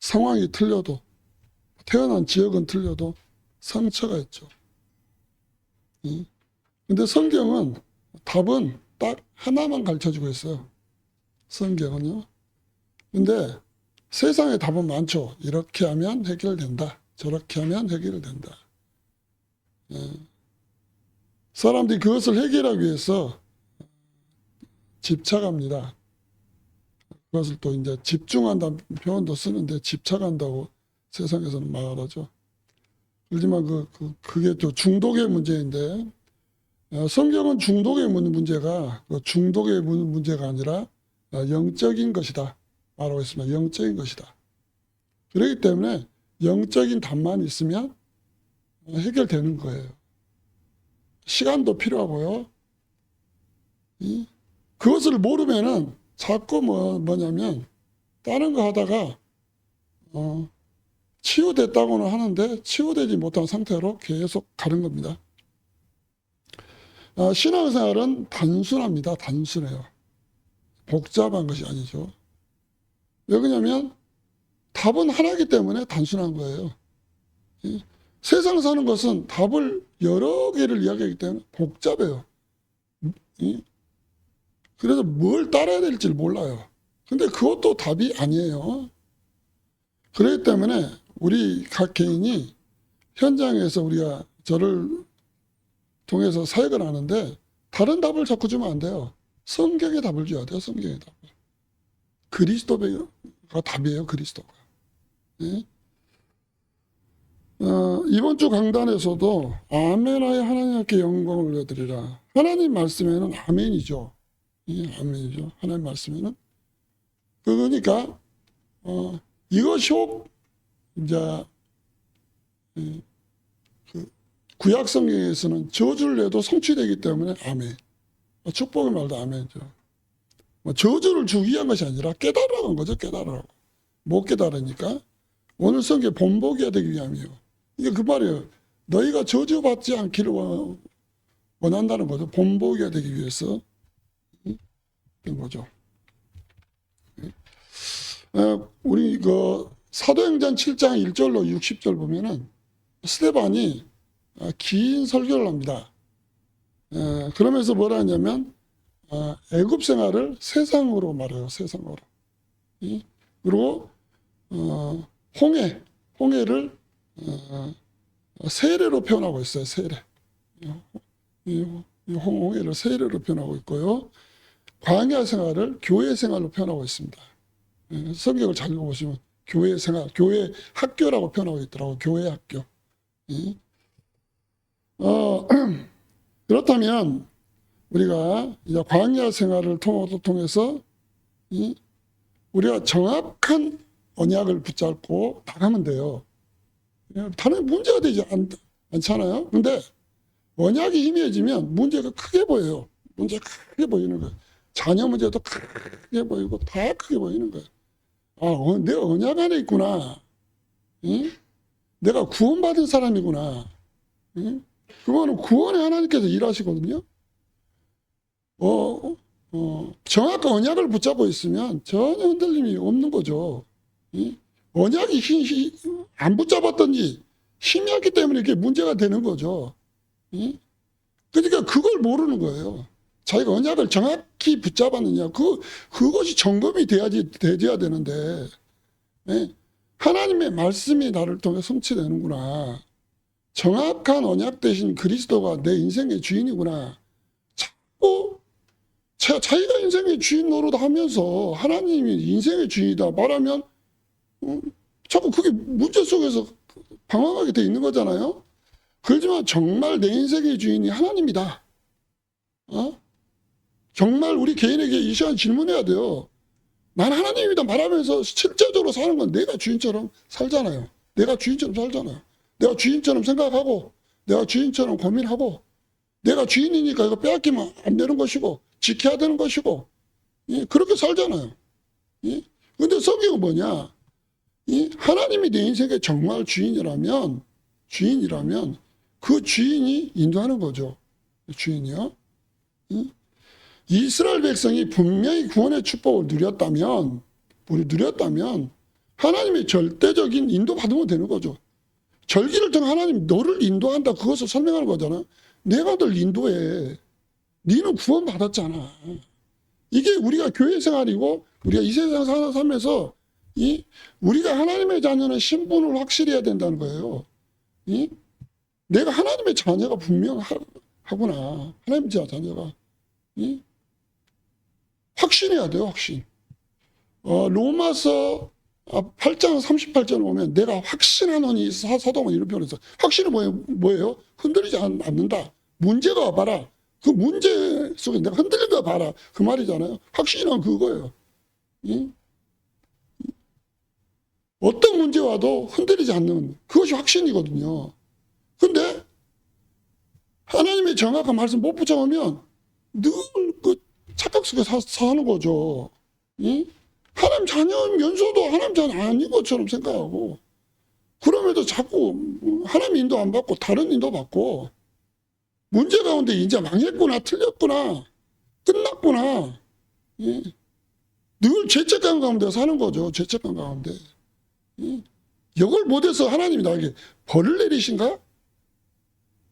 상황이 틀려도, 태어난 지역은 틀려도 상처가 있죠. 근데 성경은 답은 딱 하나만 가르쳐주고 있어요. 성경은요. 근데 세상에 답은 많죠. 이렇게 하면 해결된다. 저렇게 하면 해결된다. 사람들이 그것을 해결하기 위해서 집착합니다. 그것을 또 이제 집중한다는 표현도 쓰는데 집착한다고 세상에서는 말하죠. 그렇지만 그게 또 중독의 문제인데, 성경은 중독의 문제가 중독의 문제가 아니라 영적인 것이다 말하고 있습니다. 영적인 것이다. 그렇기 때문에 영적인 답만 있으면 해결되는 거예요. 시간도 필요하고요. 그것을 모르면은 자꾸 뭐냐면 다른 거 하다가 치유됐다고는 하는데 치유되지 못한 상태로 계속 가는 겁니다. 신앙생활은 단순합니다. 단순해요. 복잡한 것이 아니죠. 왜 그러냐면 답은 하나이기 때문에 단순한 거예요. 세상 사는 것은 답을 여러 개를 이야기하기 때문에 복잡해요. 그래서 뭘 따라야 될지 몰라요. 근데 그것도 답이 아니에요. 그렇기 때문에 우리 각 개인이 현장에서 우리가 저를 통해서 사역을 하는데 다른 답을 자꾸 주면 안 돼요. 성경의 답을 줘야 돼요. 성경의 답을. 그리스도가 답이에요. 그리스도가. 네? 이번 주 강단에서도 아멘하여 하나님께 영광을 올려드리라. 하나님 말씀에는 아멘이죠. 아멘이죠. 하나님 말씀에는. 그러니까 이것이 혹 이제 그 구약 성경에서는 저주를 내도 성취되기 때문에 아멘. 축복의 말도 아멘이죠. 저주를 주기 위한 것이 아니라 깨달으라는 거죠. 깨달으라고. 못 깨달으니까 오늘 성경 본보기가 되기 위함이요. 이게 그 말이에요. 너희가 저주받지 않기를 원한다는 거죠. 본보기가 되기 위해서 그런 거죠. 우리 사도행전 7장 1절로 60절 보면은 스데반이 긴 설교를 합니다. 그러면서 뭐라 하냐면 애굽 생활을 세상으로 말해요. 세상으로. 그리고 홍해를 세례로 표현하고 있어요. 세례. 홍해를 세례로 표현하고 있고요. 광야 생활을 교회 생활로 표현하고 있습니다. 성경을 잘 읽어보시면 교회 생활, 교회 학교라고 표현하고 있더라고요. 교회 학교. 그렇다면 우리가 이제 광야 생활을 통해서 우리가 정확한 언약을 붙잡고 나가면 돼요. 다른 문제가 되지 않잖아요. 근데 언약이 희미해지면 문제가 크게 보여요. 문제가 크게 보이는 거예요. 자녀 문제도 크게 보이고 다 크게 보이는 거예요. 내가 언약 안에 있구나. 내가 구원받은 사람이구나. 그거는 구원의 하나님께서 일하시거든요. 정확한 언약을 붙잡고 있으면 전혀 흔들림이 없는 거죠. 언약이 안 붙잡았던지 희미하기 때문에 이게 문제가 되는 거죠. 그러니까 그걸 모르는 거예요. 자기가 언약을 정확히 붙잡았느냐, 그것이 점검이 되어야 되는데, 하나님의 말씀이 나를 통해 성취되는구나. 정확한 언약 대신 그리스도가 내 인생의 주인이구나. 자꾸 자기가 인생의 주인 노릇 하면서 하나님이 인생의 주인이다 말하면 자꾸 그게 문제 속에서 방황하게 돼 있는 거잖아요. 그렇지만 정말 내 인생의 주인이 하나님이다. 정말 우리 개인에게 이 시간 질문해야 돼요. 난 하나님이다 말하면서 실제적으로 사는 건 내가 주인처럼 살잖아요. 내가 주인처럼 살잖아요. 내가 주인처럼 생각하고 내가 주인처럼 고민하고 내가 주인이니까 이거 빼앗기면 안 되는 것이고 지켜야 되는 것이고 그렇게 살잖아요. 근데 성경은 뭐냐? 하나님이 내 인생의 정말 주인이라면 그 주인이 인도하는 거죠. 주인이요. 이스라엘 백성이 분명히 구원의 축복을 누렸다면 하나님의 절대적인 인도 받으면 되는 거죠. 절기를 통해 하나님 너를 인도한다, 그것을 설명하는 거잖아. 내가 널 인도해. 너는 구원 받았잖아. 이게 우리가 교회 생활이고 우리가 이 세상 살면서 우리가 하나님의 자녀는 신분을 확실히 해야 된다는 거예요. 내가 하나님의 자녀가 분명하구나. 하나님의 자녀가. 확신해야 돼요, 확신. 로마서 8장 38절 보면 내가 확신하노니, 사도가 이런 표현을 해서, 확신은 뭐예요? 흔들리지 않는다. 문제가 와봐라. 그 문제 속에 내가 흔들린 거 봐라. 그 말이잖아요. 확신은 그거예요. 어떤 문제 와도 흔들리지 않는 그것이 확신이거든요. 근데 하나님의 정확한 말씀 못 붙여오면 늘 그 착각 속에 사는 거죠. 하나님 자녀면서도 하나님 자녀 아닌 것처럼 생각하고, 그럼에도 자꾸 하나님 인도 안 받고 다른 인도 받고, 문제 가운데 이제 망했구나, 틀렸구나, 끝났구나, 늘 죄책감 가운데 사는 거죠. 죄책감 가운데. 이걸 못해서 하나님이 나에게 벌을 내리신가?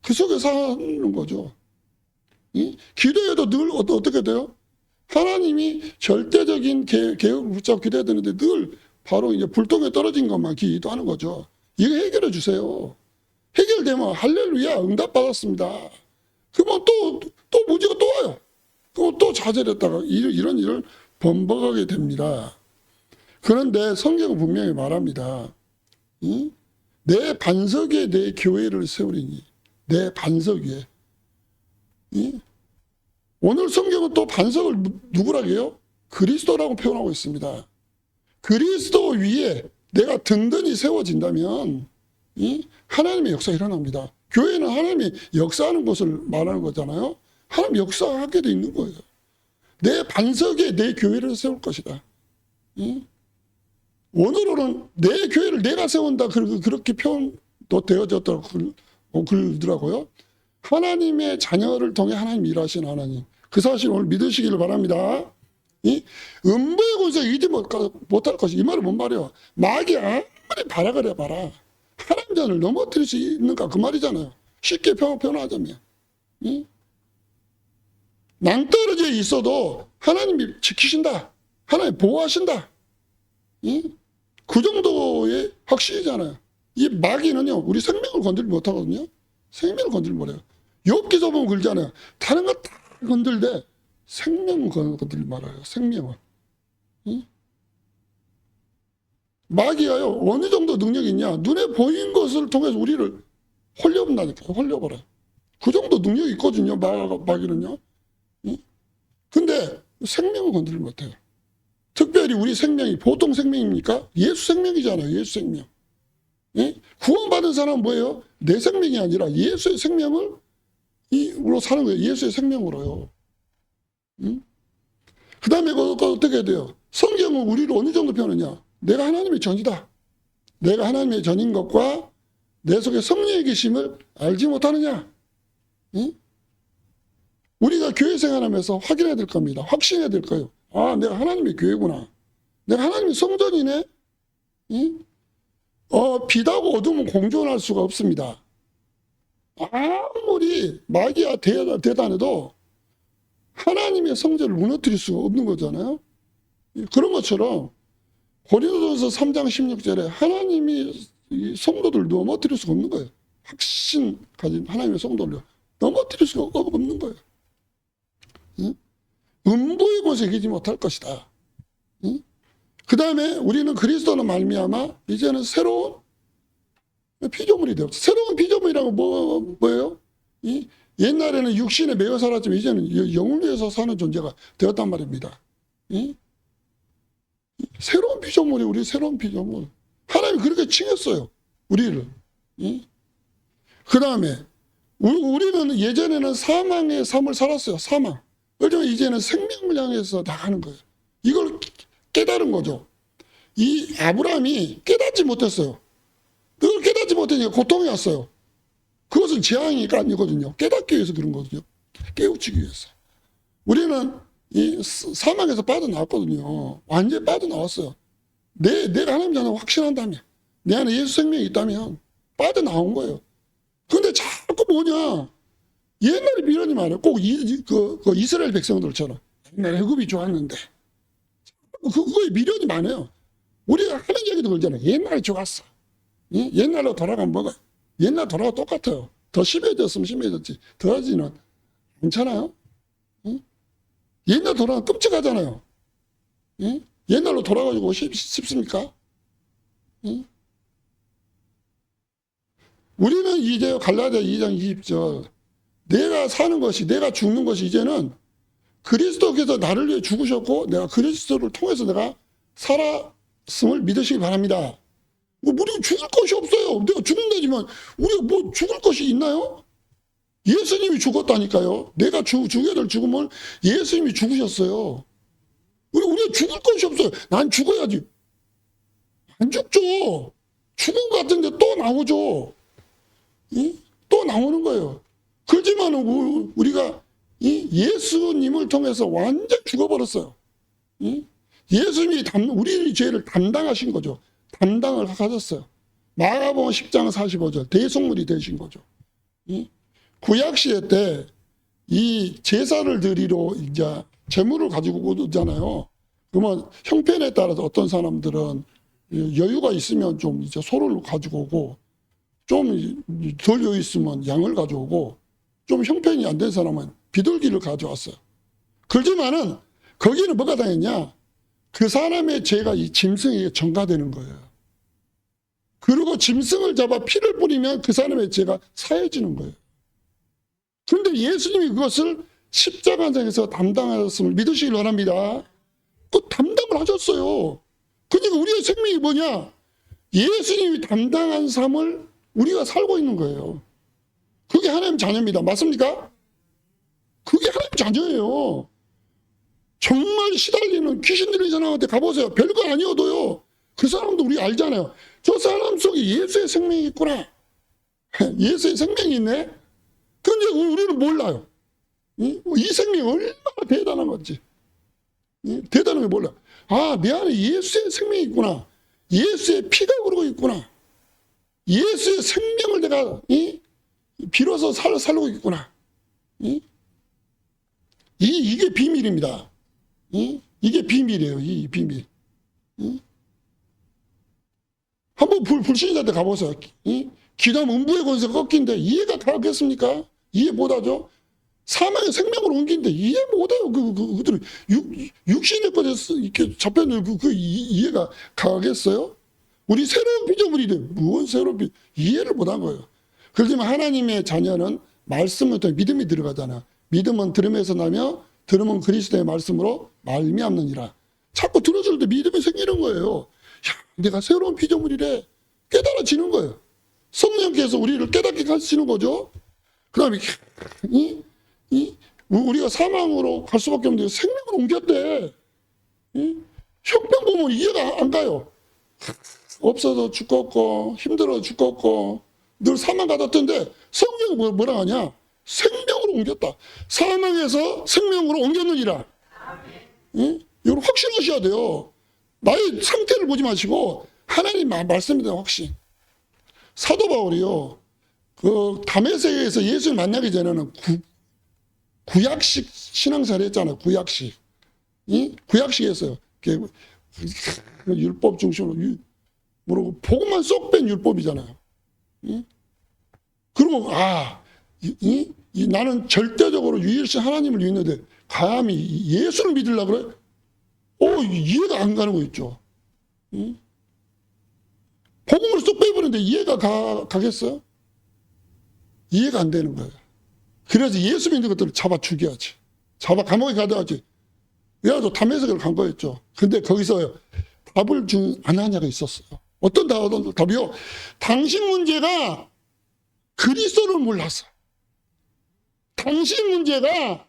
그 속에 사는 거죠. 기도해도 늘 어떻게 돼요? 하나님이 절대적인 계획을 붙잡고 기도해야 되는데 늘 바로 이제 불똥에 떨어진 것만 기도하는 거죠. 이거 해결해 주세요. 해결되면 할렐루야, 응답받았습니다. 그러면 또 문제가 또 와요. 그럼 또 좌절했다가 이런 일을 번복하게 됩니다. 그런데 성경은 분명히 말합니다. 내 반석 위에 내 교회를 세우리니. 내 반석 위에. 오늘 성경은 또 반석을 누구라고 해요? 그리스도라고 표현하고 있습니다. 그리스도 위에 내가 든든히 세워진다면 하나님의 역사가 일어납니다. 교회는 하나님이 역사하는 것을 말하는 거잖아요. 하나님 역사하게 돼 있는 거예요. 내 반석에 내 교회를 세울 것이다. 오늘은 내 교회를 내가 세운다, 그렇게 표현도 되어졌다고 그러더라고요. 하나님의 자녀를 통해 하나님 일하신 하나님, 그 사실 오늘 믿으시기를 바랍니다. 음부의 권세가 이기지 못할 것이, 이 말은 뭔 말이에요? 마귀 아무리 봐라 그래 봐라, 하나님 자녀를 넘어뜨릴 수 있는가, 그 말이잖아요. 쉽게 표현하자면. 낭떠러지에 있어도 하나님이 지키신다, 하나님 보호하신다, 그 정도의 확신이잖아요. 이 마귀는요, 우리 생명을 건들지 못하거든요. 생명을 건들지 못해요. 욥기서 보면 그러잖아요. 다른 거 다 건들되 생명을 건들지 말아요. 생명을. 마귀가요, 어느 정도 능력이 있냐, 눈에 보인 것을 통해서 우리를 홀려본다니까요. 홀려버려요. 그 정도 능력이 있거든요, 마귀는요. 근데 생명을 건들지 못해요. 특별히 우리 생명이 보통 생명입니까? 예수 생명이잖아요. 예수 생명. 구원받은 사람은 뭐예요? 내 생명이 아니라 예수의 생명으로 사는 거예요. 예수의 생명으로요. 그 다음에 어떻게 해야 돼요? 성경은 우리를 어느 정도 표현하냐? 내가 하나님의 전이다. 내가 하나님의 전인 것과 내 속에 성령의 계심을 알지 못하느냐? 우리가 교회 생활하면서 확인해야 될 겁니다. 확신해야 될 거예요. 아, 내가 하나님의 교회구나. 내가 하나님의 성전이네. 빛하고 어둠은 공존할 수가 없습니다. 아무리 마귀가 대단해도 하나님의 성전을 무너뜨릴 수가 없는 거잖아요. 그런 것처럼 고린도전서 3장 16절에 하나님이 이 성도들을 넘어뜨릴 수가 없는 거예요. 확신 가진 하나님의 성도를 넘어뜨릴 수가 없는 거예요. 음부의 곳에 이기지 못할 것이다. 그 다음에 우리는 그리스도는 말미암아 이제는 새로운 피조물이 되었어. 새로운 피조물이라고 뭐예요? 옛날에는 육신에 매여 살았지만 이제는 영을 위해서 사는 존재가 되었단 말입니다. 새로운 피조물이 우리 새로운 피조물. 하나님이 그렇게 칭했어요. 우리를. 그 다음에 우리는 예전에는 사망의 삶을 살았어요. 사망. 그렇지만 이제는 생명을 향해서 나가는 거예요. 이걸 깨달은 거죠. 이 아브라함이 깨닫지 못했어요. 그걸 깨닫지 못하니까 고통이 왔어요. 그것은 재앙이 아니거든요. 깨닫기 위해서 그런 거거든요. 깨우치기 위해서. 우리는 이 사망에서 빠져나왔거든요. 완전히 빠져나왔어요. 내가 하나님 자녀 확신한다면, 내 안에 예수 생명이 있다면 빠져나온 거예요. 근데 자꾸 뭐냐, 옛날에 미련이 많아요. 꼭 이스라엘 백성들처럼 옛날에 애굽이 좋았는데 그거에 미련이 많아요. 우리가 하는 얘기도 그러잖아요. 옛날에 좋았어. 옛날로 돌아가면 뭐가, 옛날 돌아가 똑같아요. 더 심해졌으면 심해졌지 더하지는 않잖아요. 옛날 돌아가면 끔찍하잖아요. 옛날로 돌아가지고 싶습니까? 우리는 이제 갈라디아 2장 20절, 내가 사는 것이, 내가 죽는 것이 이제는 그리스도께서 나를 위해 죽으셨고 내가 그리스도를 통해서 내가 살았음을 믿으시기 바랍니다. 우리가 죽을 것이 없어요. 내가 죽는다지만 우리가 뭐 죽을 것이 있나요? 예수님이 죽었다니까요. 내가 죽어야 될 죽음을 예수님이 죽으셨어요. 우리가 죽을 것이 없어요. 난 죽어야지. 안 죽죠. 죽은 것 같은데 또 나오죠. 또 나오는 거예요. 그렇지만 우리가 예수님을 통해서 완전 죽어버렸어요. 예수님이 우리의 죄를 담당하신 거죠. 담당을 하셨어요. 마가복음 10장 45절 대속물이 되신 거죠. 구약시대 때 이 제사를 드리러 이제 제물을 가지고 오잖아요. 그러면 형편에 따라서 어떤 사람들은 여유가 있으면 좀 이제 소를 가지고 오고, 좀 덜 여유 있으면 양을 가져오고, 좀 형편이 안 된 사람은 비둘기를 가져왔어요. 그렇지만은 거기는 뭐가 당했냐? 그 사람의 죄가 이 짐승에게 전가되는 거예요. 그리고 짐승을 잡아 피를 뿌리면 그 사람의 죄가 사해지는 거예요. 그런데 예수님이 그것을 십자가상에서 담당하셨음을 믿으시길 바랍니다. 그 담당을 하셨어요. 그러니까 우리의 생명이 뭐냐? 예수님이 담당한 삶을 우리가 살고 있는 거예요. 그게 하나님 자녀입니다. 맞습니까? 그게 하나님 자녀예요. 정말 시달리는 귀신 들린 사람한테 가보세요. 별거 아니어도요. 그 사람도 우리 알잖아요. 저 사람 속에 예수의 생명이 있구나. 예수의 생명이 있네. 근데 우리는 몰라요. 이 생명이 얼마나 대단한 건지. 대단한 게 몰라. 아, 내 안에 예수의 생명이 있구나. 예수의 피가 흐르고 있구나. 예수의 생명을 내가 비로소 살고 있구나. 이게 비밀입니다. 이게 비밀이에요. 이 비밀. 한번 불신자한테 가보세요. 기도하면 음부의 권세가 꺾인데 이해가 가겠습니까? 이해 못하죠? 사망의 생명으로 옮긴데 이해 못해요. 그들은 육신의 것에 이렇게 잡혀있는 이해가 가겠어요? 우리 새로운 피조물이 돼. 무슨 새로운 이해를 못한 거예요. 그렇지만 하나님의 자녀는 말씀을 통해 믿음이 들어가잖아. 믿음은 들음에서 나며 들음은 그리스도의 말씀으로 말미암느니라. 자꾸 들어줄 때 믿음이 생기는 거예요. 야, 내가 새로운 피조물이래. 깨달아지는 거예요. 성령께서 우리를 깨닫게 하시는 거죠. 그 다음에 우리가 사망으로 갈 수밖에 없는데 생명으로 옮겼대. 형편 보면 이해가 안 가요. 없어서 죽었고 힘들어 죽었고 늘 사망 받았던데 성경은 뭐라 하냐? 생명으로 옮겼다. 사망에서 생명으로 옮겼느니라. 이걸 확신하셔야 돼요. 나의 상태를 보지 마시고 하나님 말씀입니다. 확신. 사도 바울이요, 그 다메섹에서 예수를 만나기 전에는 구약식 신앙생활 했잖아요. 구약식. 구약식 했어요. 율법 중심으로 뭐라고 복음만 쏙 뺀 율법이잖아요. 그리고 나는 절대적으로 유일신 하나님을 믿는데 감히 예수를 믿으려고 그래? 이해가 안 가는 거 있죠. 복음을 쏙 빼버리는데 이해가 가겠어요? 이해가 안 되는 거예요. 그래서 예수 믿는 것들을 잡아 죽여야지. 잡아 감옥에 가둬야지. 그래가지고 다메섹을 간 거였죠. 근데 거기서 답을 준 아나니아가 있었어요. 어떤 답이요? 당신 문제가 그리스도를 몰랐어. 당신 문제가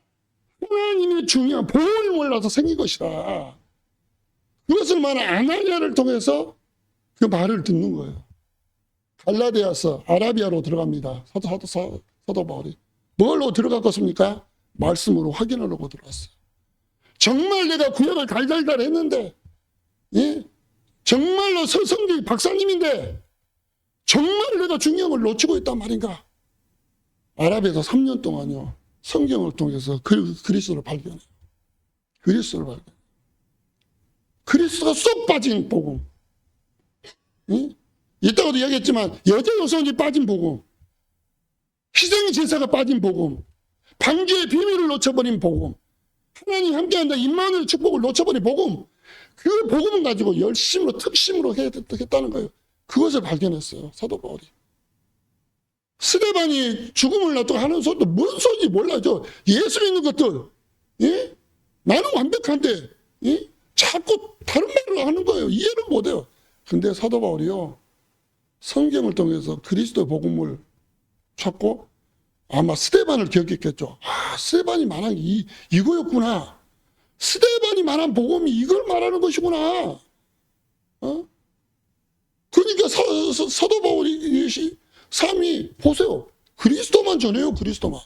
하나님의 중요한 보험을 몰라서 생긴 것이다. 그것을 말한 아나니아를 통해서 그 말을 듣는 거예요. 갈라디아서 아라비아로 들어갑니다. 사도 바울이. 뭘로 들어갔겠습니까? 말씀으로 확인하려고 들어갔어요. 정말 내가 구약을 달달달 했는데, 정말로 성경이 박사님인데 정말 내가 중요한 걸 놓치고 있단 말인가? 아랍에서 3년 동안요, 성경을 통해서 그리스도를 발견해요. 그리스도를 발견해요. 그리스도가 쏙 빠진 복음. 응? 이따가도 얘기했지만 여자 여성이 빠진 복음, 희생 제사가 빠진 복음, 방주의 비밀을 놓쳐버린 복음, 하나님 함께한다 임마누엘 축복을 놓쳐버린 복음, 그 복음을 가지고 열심으로 특심으로 했다는 거예요. 그것을 발견했어요, 사도 바울이. 스데반이 죽음을 놔두고 하는 소리도 뭔 소리인지 몰라죠. 예수 믿는 것들, 예? 나는 완벽한데, 예? 자꾸 다른 말을 하는 거예요. 이해를 못해요. 근데 사도 바울이요, 성경을 통해서 그리스도의 복음을 찾고 아마 스데반을 기억했겠죠. 아, 스데반이 말한 게 이거였구나. 스데반이 말한 복음이 이걸 말하는 것이구나. 어? 그러니까 사도 바울이 삶이 보세요. 그리스도만 전해요. 그리스도만.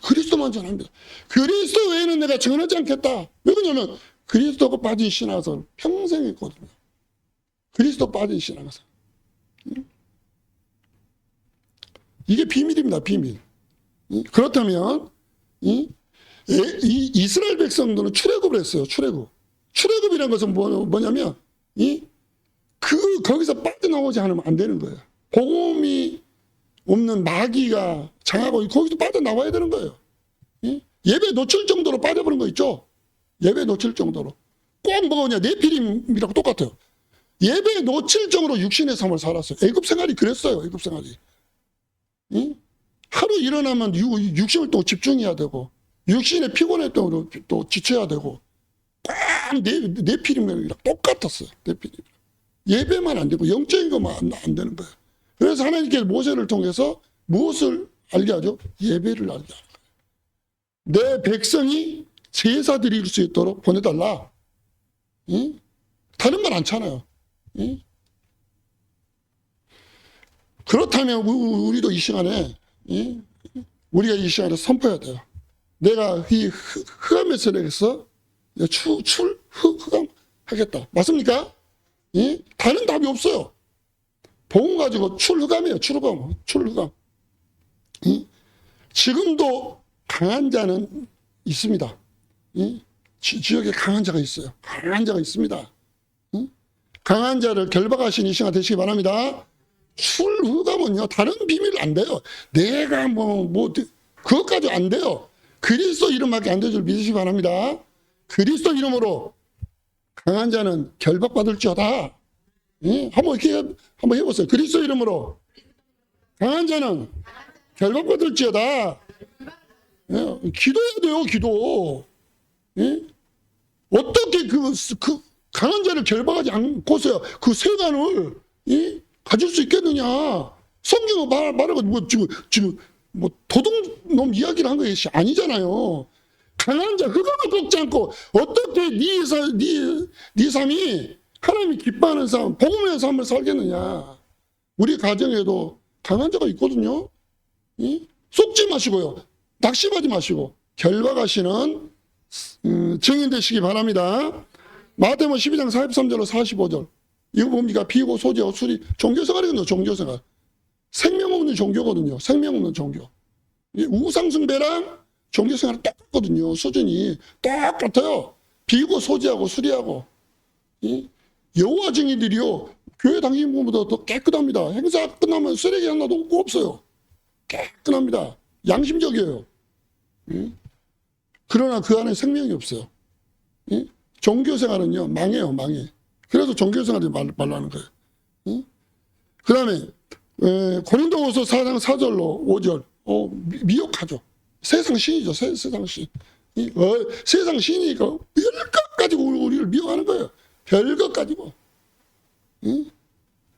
그리스도만 전합니다. 그리스도 외에는 내가 전하지 않겠다. 왜 그러냐면 그리스도가 빠진 신앙생활 평생 했거든요. 그리스도 빠진 신앙생활. 이게 비밀입니다. 비밀. 그렇다면 이 이스라엘 백성들은 출애굽을 했어요. 출애굽이라는 것은 뭐냐면 거기서 빠져나오지 않으면 안 되는 거예요. 복음이 없는 마귀가 장하고 거기서 빠져나와야 되는 거예요. 예배 놓칠 정도로 빠져버린 거 있죠. 예배 놓칠 정도로. 꼭 뭐냐, 네피림이라고 똑같아요. 예배 놓칠 정도로 육신의 삶을 살았어요. 애굽 생활이 그랬어요. 애굽 생활이. 하루 일어나면 육신을 또 집중해야 되고, 육신의 피곤에 또 지쳐야 되고, 꽉 네피림이랑 똑같았어요. 네피림. 예배만 안 되고 영적인 것만 안 되는 거예요. 그래서 하나님께서 모세를 통해서 무엇을 알게 하죠? 예배를 알게 하는 거예요. 내 백성이 제사 드릴 수 있도록 보내달라. 다른 말 않잖아요. 그렇다면 우리도 이 시간에 우리가 이 시간에 선포해야 돼요. 내가 이 흑암에서 내게서 흑암 하겠다. 맞습니까? 다른 답이 없어요. 복음 가지고 출흑암이에요. 출흑암. 지금도 강한 자는 있습니다. 지역에 강한 자가 있어요. 강한 자가 있습니다. 강한 자를 결박하신 이 시간 되시기 바랍니다. 출흑암은요, 다른 비밀 안 돼요. 내가 그것까지 안 돼요. 그리스도 이름밖에 안 될 줄 믿으시기 바랍니다. 그리스도 이름으로 강한 자는 결박받을지어다. 한번 해보세요. 그리스도 이름으로 강한 자는 결박받을지어다. 기도해야 돼요. 기도. 어떻게 그 강한 자를 결박하지 않고서야 그 세간을 가질 수 있겠느냐. 성경은 말하고 지금 도둑놈 이야기를 한 것이 아니잖아요. 강한 자, 흑암을 꺾지 않고 어떻게 네 삶이 하나님이 기뻐하는 삶, 복음의 삶을 살겠느냐. 우리 가정에도 강한 자가 있거든요. 속지 마시고요. 낙심하지 마시고 결박하시는 증인 되시기 바랍니다. 마태복음 12장 43절로 45절. 이거 뭡니까? 피고 소지하고 술이 종교생활이거든요. 종교생활. 생명 없는 종교거든요. 생명 없는 종교. 우상숭배랑 종교생활은 똑같거든요. 수준이 똑같아요. 비고 소지하고 수리하고. 여호와 증인들이요, 교회 당신분보다 더 깨끗합니다. 행사 끝나면 쓰레기 하나도 없어요. 깨끗합니다. 양심적이에요. 그러나 그 안에 생명이 없어요. 종교생활은요, 망해요. 망해. 그래서 종교생활이 말라는 거예요. 그 다음에 고린도후서 4장 4절로 5절 미혹하죠. 세상 신이죠. 세상 신. 세상 신이니까 별것 가지고 우리를 미혹하는 거예요. 별것 가지고.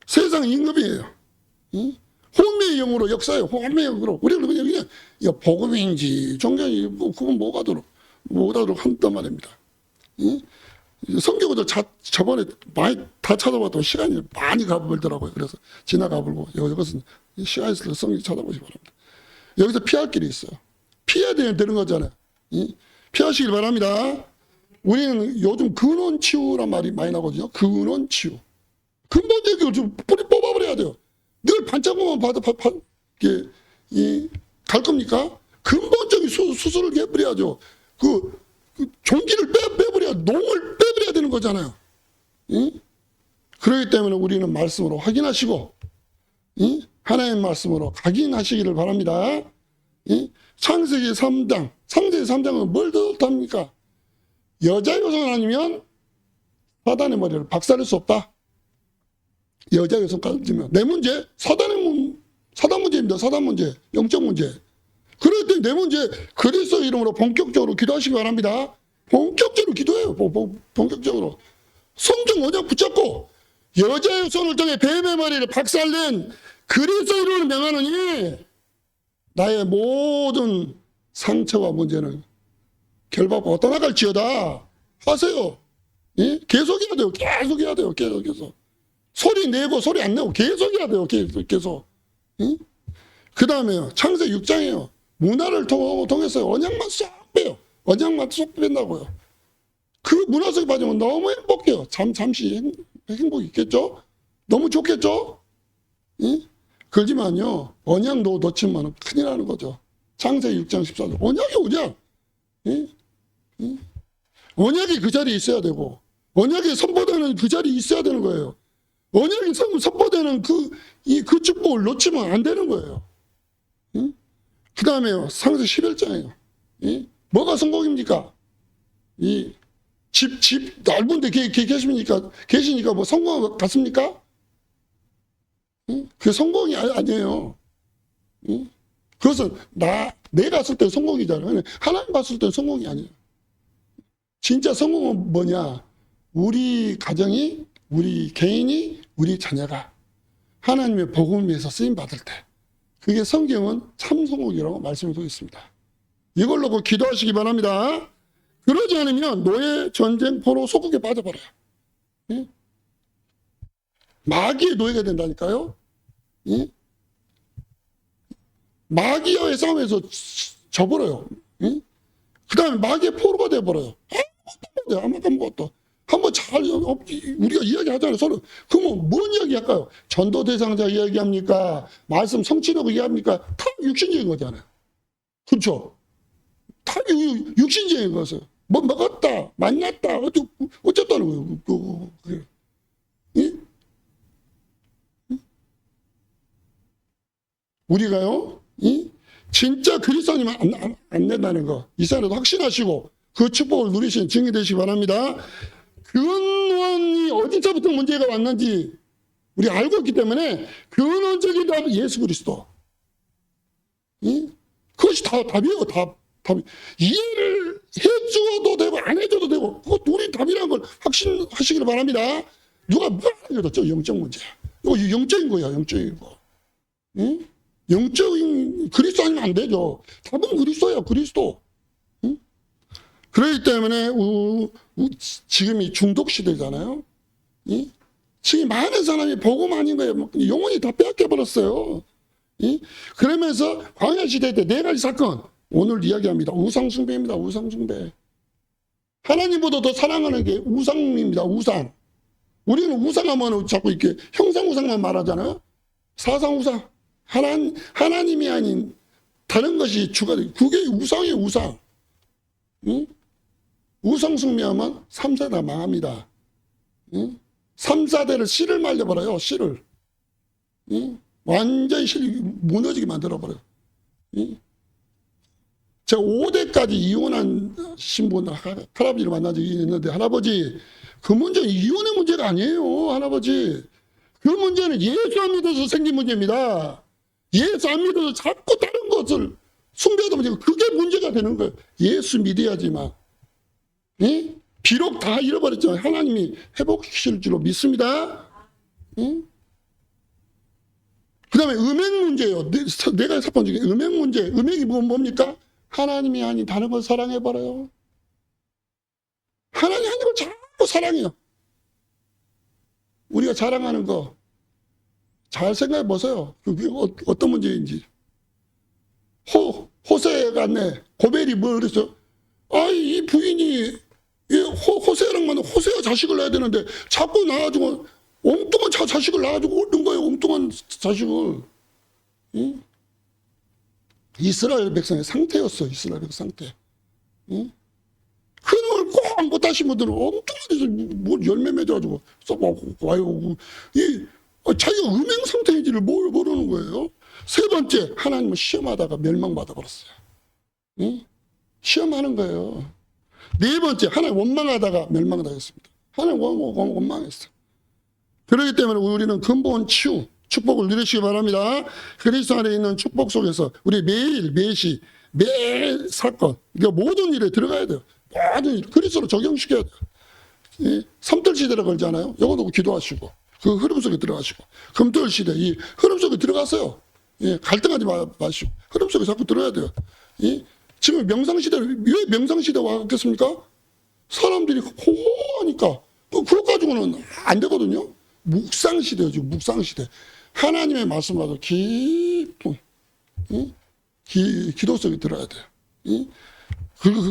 세상 임금이에요. 혼미의 영으로 역사해요. 혼미의 영으로. 우리는 그냥 복음인지 종교인지 그건 뭐가도록 한단 말입니다. 성경도 저번에 많이 다 찾아봤더니 시간이 많이 가버리더라고요. 그래서 지나가버리고 이것은 시간 있을 때 성경 찾아보시기 바랍니다. 여기서 피할 길이 있어요. 피해야 되는 거잖아요. 피하시길 바랍니다. 우리는 요즘 근원치유란 말이 많이 나거든요. 근원치유. 근본적인 걸 좀 뿌리 뽑아버려야 돼요. 늘 반창고만 봐도 갈 겁니까? 근본적인 수술을 해버려야죠. 그 종기를 빼버려야, 농을 빼버려야 되는 거잖아요. 응? 그렇기 때문에 우리는 말씀으로 확인하시고, 응? 하나님의 말씀으로 각인하시기를 바랍니다. 응? 창세기 3장, 창세기 3장은 뭘 뜻합니까? 여자 여성을 아니면 사단의 머리를 박살낼 수 없다. 여자 여성까지면 내 문제, 사단 문제입니다. 사단 문제, 영적 문제. 그럴 때 내 문제 그리스도 이름으로 본격적으로 기도하시기 바랍니다. 본격적으로 기도해요. 본격적으로. 성경 언약 붙잡고 여자의 손을 통해 뱀의 머리를 박살낸 그리스도 이름으로 명하노니 나의 모든 상처와 문제는 결박하고 떠나갈지어다 하세요. 예? 계속해야 돼요. 계속해야 돼요. 계속. 소리 내고 소리 안 내고 계속해야 돼요. 계속. 예? 그 다음에요. 창세기 6장이에요. 문화를 통해서 언약만 쏙 빼요. 언약만 쏙 뺀다고요. 그 문화 속에 빠지면 너무 행복해요. 잠시 행복이 있겠죠? 너무 좋겠죠? 예? 그렇지만요, 언약 놓치면 큰일 나는 거죠. 창세기 6장 14절. 언약이 언약. 예? 예? 언약이 그 자리에 있어야 되고, 언약이 선포되는 그 자리에 있어야 되는 거예요. 언약이 선포되는 그 축복을 놓치면 안 되는 거예요. 예? 그 다음에요, 창세기 11장이에요. 예? 뭐가 성공입니까? 집 넓은데 계시니까 뭐 성공 같습니까? 응? 그게 성공이 아니에요. 응? 그것은 내가 갔을 때 성공이잖아요. 하나님 봤을 때 성공이 아니에요. 진짜 성공은 뭐냐? 우리 가정이, 우리 개인이, 우리 자녀가 하나님의 복음을 위해서 쓰임 받을 때, 그게 성경은 참 성공이라고 말씀해 두고 있습니다. 이걸로 꼭 기도하시기 바랍니다. 그러지 않으면 노예, 전쟁, 포로, 소국에 빠져버려요. 예? 마귀의 노예가 된다니까요. 예? 마귀와의 싸움에서 져버려요. 예? 그 다음에 마귀의 포로가 돼버려요. 아무것도. 한번 우리가 이야기하잖아요. 서로. 그러면 뭔 이야기 할까요? 전도 대상자 이야기합니까? 말씀 성취력 이야기합니까? 다 육신적인 거잖아요. 그렇죠? 다 육신적인 것을. 뭐 먹었다, 만났다, 어쨌다는 거예요. 예? 우리가요, 진짜 그리스도님 안 된다는 거, 이스라엘도 확신하시고 그 축복을 누리신 증인 되시기 바랍니다. 근원이 어디서부터 문제가 왔는지 우리 알고 있기 때문에 근원적인 답은 예수 그리스도. 그것이 답이에요. 답. 이해를 해줘도 되고 안 해줘도 되고, 그것 우리 답이라는 걸 확신하시길 바랍니다. 누가 뭐 알려줬죠? 영적 문제야. 이거 영적인 거야. 영적인 거. 영적인 그리스도 아니면 안 되죠. 답은 그리스도예요. 그리스도. 그렇기 때문에 지금이 중독 시대잖아요. 지금 많은 사람이 복음 아닌 거예요. 영혼이 다 빼앗겨버렸어요. 그러면서 광야 시대 때 4가지 사건, 오늘 이야기합니다. 우상숭배입니다. 우상숭배. 하나님보다 더 사랑하는 게 우상입니다. 우상. 우리는 우상하면 자꾸 이렇게 형상우상만 말하잖아요. 사상우상. 하나님이 아닌 다른 것이 주가 돼. 그게 우상이에요. 우상. 우상숭배하면 3세가 망합니다. 3, 4대를 씨를 말려버려요. 씨를. 완전히 무너지게 만들어버려요. 제가 5대까지 이혼한 신분 할아버지를 만난 적이 있는데, 할아버지, 그 문제는 이혼의 문제가 아니에요. 할아버지, 그 문제는 예수 안 믿어서 생긴 문제입니다. 예수 안 믿어서 자꾸 다른 것을 숭배하다 보니까 그게 문제가 되는 거예요. 예수 믿어야지만. 비록 다 잃어버렸지만 하나님이 회복시킬 줄로 믿습니다. 그 다음에 음행 문제예요. 내가 사건 중에 음행 문제. 음행이 뭡니까? 하나님이 아닌 다른 걸 사랑해버려요. 하나님 아닌 걸 자꾸 사랑해요. 우리가 자랑하는 거 잘 생각해 보세요. 그게 어떤 문제인지. 호세가 고벨이 뭐 그랬어? 이 부인이 호세랑만 호세가 자식을 낳아야 되는데 자꾸 낳아가지고 엉뚱한 자식을 낳아주고 얻는 거예요. 엉뚱한 자식을. 예? 이스라엘 백성의 상태였어. 이스라엘 백성 상태. 예? 그걸 꼭 못 하신 분들은 엉뚱하게 뭘 열매 맺어가지고 써먹고 와요. 자기가 음행 상태인지를 모르는 거예요. 세 번째, 하나님을 시험하다가 멸망받아 버렸어요. 예? 시험하는 거예요. 네 번째, 하나님 원망하다가 멸망당했습니다. 하나님 원망했어요. 그렇기 때문에 우리는 근본 치유, 축복을 누리시기 바랍니다. 그리스도 안에 있는 축복 속에서 우리 매일, 매시, 매 사건, 그러니까 모든 일에 들어가야 돼요. 모든 일, 그리스도로 적용시켜야 돼요. 예? 삼들 시대라 그러잖아요. 이것도 기도하시고, 그 흐름 속에 들어가시고, 금토일 시대, 이 흐름 속에 들어가세요. 예? 갈등하지 마시고, 흐름 속에 자꾸 들어야 돼요. 예? 지금 명상시대, 왜 명상시대 왔겠습니까? 사람들이 호호하니까, 그거 가지고는 안 되거든요. 묵상시대요, 지금 묵상시대. 하나님의 말씀을 가지고 깊은, 기도 속에 들어야 돼요.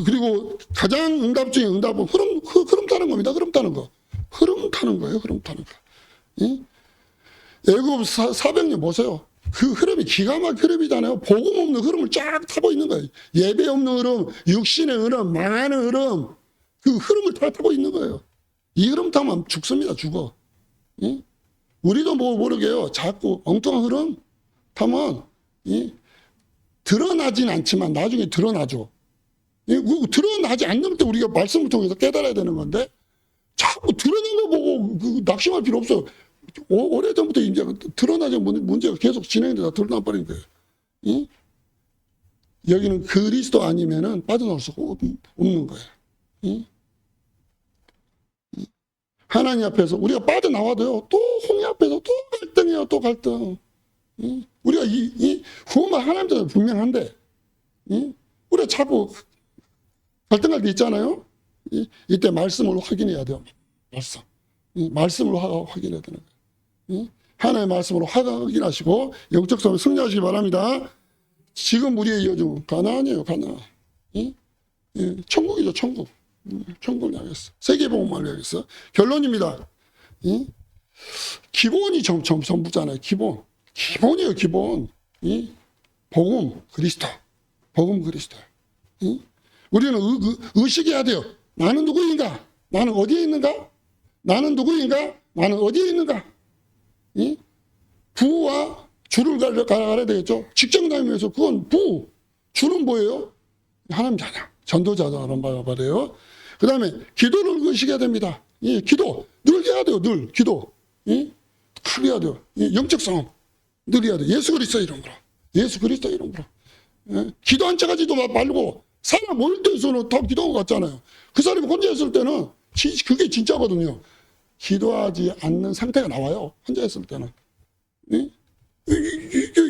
그리고 가장 응답 중에 응답은 흐름 타는 겁니다. 흐름 타는 거. 흐름 타는 거예요. 흐름 타는 거. 애굽 400년 보세요. 그 흐름이 기가 막힌 흐름이잖아요. 복음 없는 흐름을 쫙 타고 있는 거예요. 예배 없는 흐름, 육신의 흐름, 망하는 흐름, 그 흐름을 다 타고 있는 거예요. 이 흐름 타면 죽습니다. 죽어. 우리도 모르게요. 자꾸 엉뚱한 흐름 타면 드러나진 않지만 나중에 드러나죠. 드러나지 않는 때 우리가 말씀을 통해서 깨달아야 되는 건데 자꾸 드러난 거 보고 낙심할 필요 없어요. 오래전부터 이제 드러나지 문제가 계속 진행되다 드러나 버린 거예요. 여기는 그리스도 아니면은 빠져나올 수가 없는 거예요. 하나님 앞에서 우리가 빠져나와도요, 또 홍해 앞에서 또 갈등이에요, 또 갈등. 우리가 후만 하나님도 분명한데, 우리가 자꾸 갈등할 때 있잖아요. 이때 말씀으로 확인해야 돼요. 말씀으로 확인해야 되는 거예요. 하나님의 말씀으로 확인하시고 영적 싸움에 승리하시기 바랍니다. 지금 우리의 여정 가나안이에요. 가나안. 천국이죠. 천국. 천국을 향했어. 세계복음을 향했어. 결론입니다. 기본이 전부잖아요. 기본이에요. 기본. 복음 그리스도. 복음 그리스도. 우리는 의식해야 돼요. 나는 누구인가? 나는 어디에 있는가? 나는 누구인가? 나는 어디에 있는가? 부와 주를 가려야 되겠죠. 직장 다니면서 그건 부. 주는 뭐예요? 하나님 자녀. 전도자라는 말이에요. 그 다음에 기도를 의식해야 됩니다. 기도. 늘 해야 돼요. 늘. 기도. 크게 해야 돼요. 영적 싸움. 늘 해야 돼요. 예수 그리스도 이름으로. 예수 그리스도 이름으로. 기도한 척하지도 말고 사람 모일 때에서는 다 기도하고 갔잖아요. 그 사람이 혼자 있을 때는 그게 진짜거든요. 기도하지 않는 상태가 나와요. 혼자 있을 때는. 이게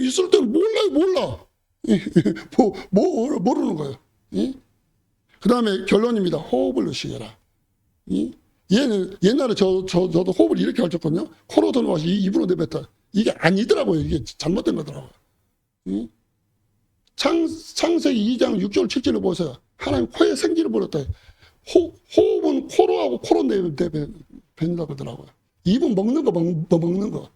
있을 때는 몰라. 모르는 거예요. 그 다음에 결론입니다. 호흡을 의식해라. 옛날에 저도 호흡을 이렇게 가르쳤거든요. 코로 들어가서 입으로 내뱉다. 이게 아니더라고요. 이게 잘못된 거더라고요. 창세기 2장 6절 7절을 보세요. 하나님 코에 생기를 버렸다. 호흡은 코로 하고 코로 내뱉는다고 하더라고요. 입은 먹는 거 먹는 거.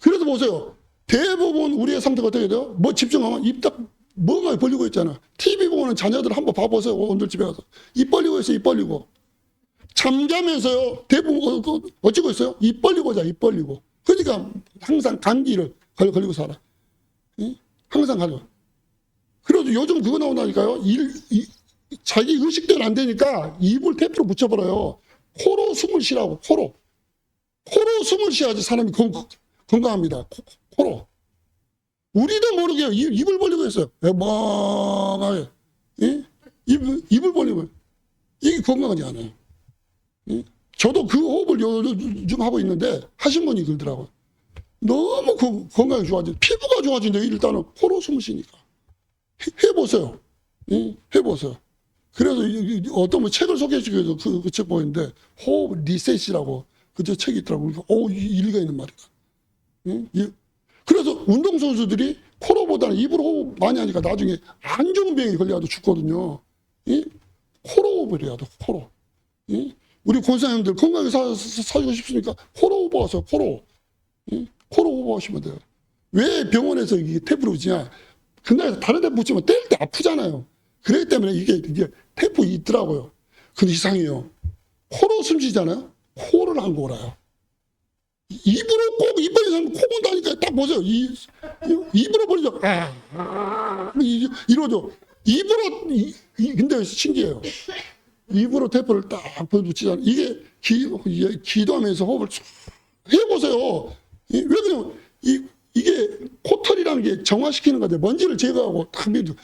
그래서 보세요. 대부분 우리의 상태가 어떻게 돼요? 뭐 집중하면 입 딱 멍하게 벌리고 있잖아. TV 보는 자녀들 한번 봐보세요. 오늘 집에 가서. 입 벌리고 있어요. 입 벌리고. 잠자면서요. 대부분 어찌고 있어요? 입 벌리고 자. 입 벌리고. 그러니까 항상 감기를 걸리고 살아. 항상 가려. 그래도 요즘 그거 나온다니까요. 자기 의식대로 안 되니까 입을 테이프로 붙여버려요. 코로 숨을 쉬라고. 코로 숨을 쉬어야지 사람이 건강합니다. 코로. 우리도 모르게 입을 벌리고 있어요. 멍하게. 입을 벌리고. 이게 건강하지 않아요. 저도 그 호흡을 요즘 하고 있는데 하신 분이 그러더라고요. 너무 건강이 좋아지고 피부가 좋아진대. 일단은 코로 숨을 쉬니까. 해보세요. 해보세요. 그래서 어떤 분 책을 소개해주기도 그 책 보였는데 호흡 리셋이라고 그 책이 있더라고요. 일리가 있는 말이다. 그래서 운동선수들이 코로보다는 입으로 호흡 많이 하니까 나중에 안 좋은 병이 걸려도 죽거든요. 코로 호흡을 해야 돼. 코로. 우리 권사님들 건강하게 사시고 싶으니까 코로 호흡하세요. 코로. 코로 호흡하시면 돼요. 왜 병원에서 이게 테이프를 붙이냐? 근데 다른 데 붙이면 뗄 때 아프잖아요. 그렇기 때문에 이게 테이프 있더라고요. 근데 이상해요. 코로 숨 쉬잖아요. 코를 안 골아요. 입으로 꼭 이빨이 사면 코 건다니까. 딱 보세요. 입으로 버리죠. 이러죠. 입으로 근데 신기해요. 입으로 테이프를 딱 붙이잖아요. 이게 기도하면서 호흡을 쭉 해보세요. 왜 그러냐면 이게 코털이라는 게 정화시키는 거죠. 먼지를 제거하고 탁 밀죠.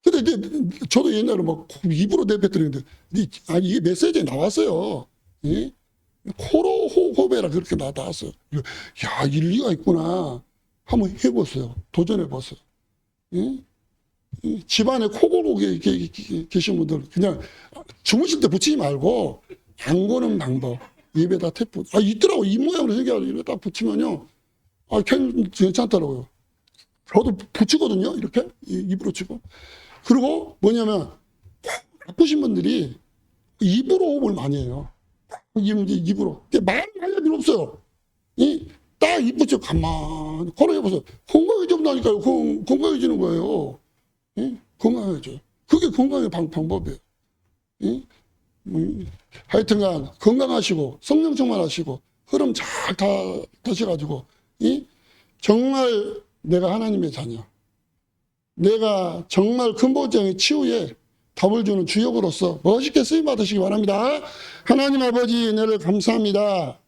근데 저도 옛날에 막 입으로 내뱉었는데 이게 메시지에 나왔어요. 예? 코로 호흡해라 그렇게 나왔어요. 야, 일리가 있구나. 한번 해보세요. 도전해보세요. 예? 집안에 코 골고 계신 분들 그냥 주무실 때 붙이지 말고 안 고는 방법. 입에다 테이프 있더라고. 입 모양으로 생겨가지고 입에다 붙이면요 괜찮더라고요. 저도 붙이거든요. 이렇게 입으로 치고. 그리고 뭐냐면 아프신 분들이 입으로 호흡을 많이 해요. 입으로. 말을 할 필요 없어요. 딱 입 붙여 가만히 걸어해보세요. 건강해진다니까요. 건강해지는 거예요. 건강해져요. 그게 건강의 방법이에요. 하여튼간 건강하시고 성령 충만하시고 흐름 잘 타셔가지고 정말 내가 하나님의 자녀, 내가 정말 근본적인 치유에 답을 주는 주역으로서 멋있게 쓰임 받으시기 바랍니다. 하나님 아버지 은혜를 감사합니다.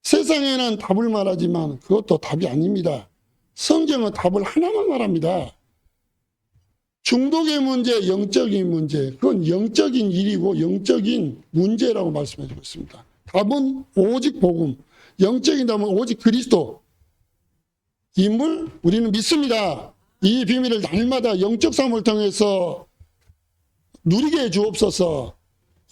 세상에는 답을 말하지만 그것도 답이 아닙니다. 성경은 답을 하나만 말합니다. 중독의 문제, 영적인 문제, 그건 영적인 일이고 영적인 문제라고 말씀해 주고 있습니다. 답은 오직 복음, 영적인 답은 오직 그리스도. 인물 우리는 믿습니다. 이 비밀을 날마다 영적 삶을 통해서 누리게 해 주옵소서.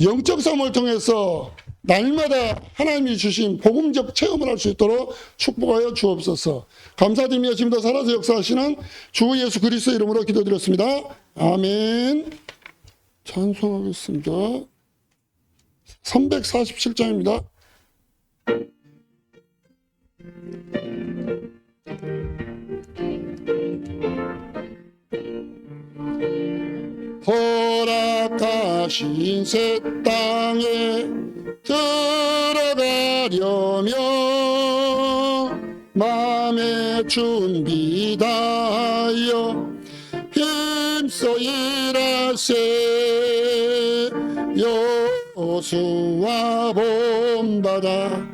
영적 삶을 통해서 날마다 하나님이 주신 복음적 체험을 할 수 있도록 축복하여 주옵소서. 감사드리며 지금도 살아서 역사하시는 주 예수 그리스도의 이름으로 기도드렸습니다. 아멘. 찬송하겠습니다. 347장입니다. 허락하신 새 땅에 들어가려면 마음의 준비 다하여 힘써 일하세. 여호수아 본받아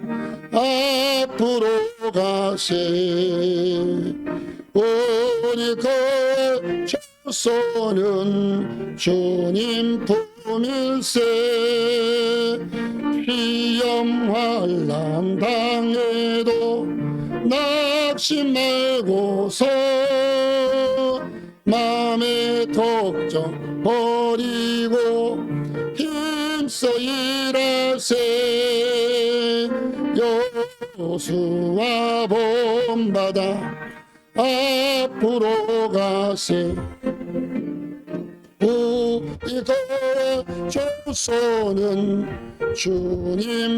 앞으로 가세. 우리 거처소는 주님 품일세. 시험 환난 당해도 낙심 말고서 마음의 걱정 버리고 힘써 일하세. 여호수아 본받아 앞으로 가세. 우리 거처소는 주님